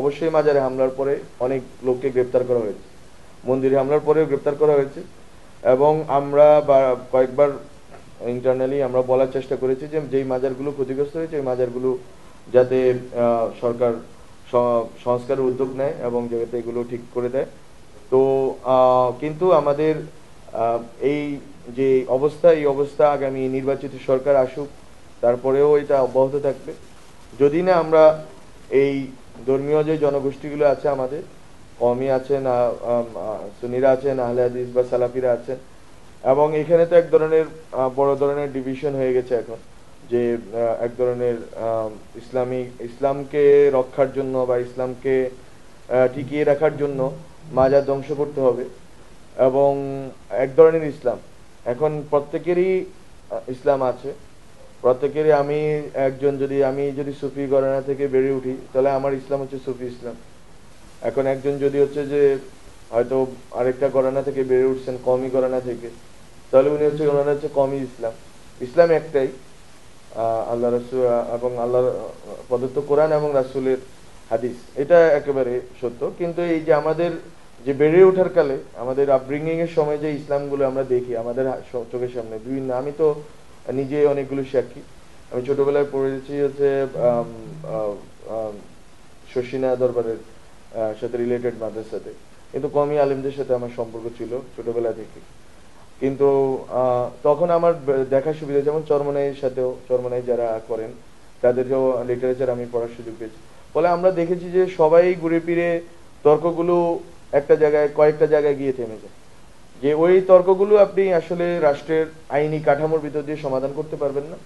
অবশ্যই মাজারে হামলার পরে অনেক লোককে গ্রেপ্তার করা হয়েছে, মন্দিরে হামলার পরেও গ্রেপ্তার করা হয়েছে। এবং আমরা কয়েকবার ইন্টারনালি আমরা বলার চেষ্টা করেছি যে যেই মাজারগুলো ক্ষতিগ্রস্ত হয়েছে এই মাজারগুলো যাতে সরকার সংস্কারের উদ্যোগ নেয় এবং যাতে এগুলো ঠিক করে দেয়। তো কিন্তু আমাদের এই যে অবস্থা, এই অবস্থা আগামী নির্বাচিত সরকার আসুক, তারপরেও এটা অব্যাহত থাকবে যদি না আমরা এই ধর্মীয় যে জনগোষ্ঠীগুলো আছে আমাদের, কওমি আছেন, সুন্নিরা আছেন, আহলে হাদিস বা সালাফিরা আছেন, এবং এখানে তো এক ধরনের বড় ধরনের ডিভিশন হয়ে গেছে এখন, যে এক ধরনের ইসলামকে রক্ষার জন্য বা ইসলামকে টিকিয়ে রাখার জন্য মাজার ধ্বংস করতে হবে। এবং এক ধরনের ইসলাম এখন প্রত্যেকেরই ইসলাম আছে, প্রত্যেকেরই আমি যদি সুফি ঘরানা থেকে বেড়ে উঠি তাহলে আমার ইসলাম হচ্ছে সুফি ইসলাম। এখন একজন যদি হচ্ছে যে হয়তো আরেকটা ঘরানা থেকে বেড়ে উঠছেন, কওমি ঘরানা থেকে, তাহলে ওনারা হচ্ছে কওমি ইসলাম। ইসলাম একটাই, আল্লাহ রাসূল এবং আল্লাহর প্রদত্ত কোরআন এবং রাসূলের হাদিস, এটা একেবারে সত্য। কিন্তু এই যে আমাদের যে বেড়ে ওঠার কালে আমাদের আপব্রিঙ্গিং এর সময় যে ইসলামগুলো আমরা দেখি আমাদের চোখের সামনে বিভিন্ন, আমি তো নিজে অনেকগুলো সাক্ষী। আমি ছোটবেলায় পড়েছি হচ্ছে শশিনা দরবারের সাথে রিলেটেড মাদ্রাসাতে, কিন্তু কওমি আলেমদের সাথে আমার সম্পর্ক ছিল ছোটবেলা থেকে। কিন্তু তখন আমার দেখার সুবিধা, যেমন চরমনাইয়ের সাথেও, চরমনাই যারা করেন তাদেরকেও লিটারেচার আমি পড়ার সুযোগ পেয়েছি। ফলে আমরা দেখেছি যে সবাই ঘুরে ফিরে তর্কগুলো কয়েকটা জায়গায় গিয়ে থেমে যায়, যে ওই তর্কগুলো আপনি আসলে রাষ্ট্রের আইনি কাঠামোর ভিতর দিয়ে সমাধান করতে পারবেন না।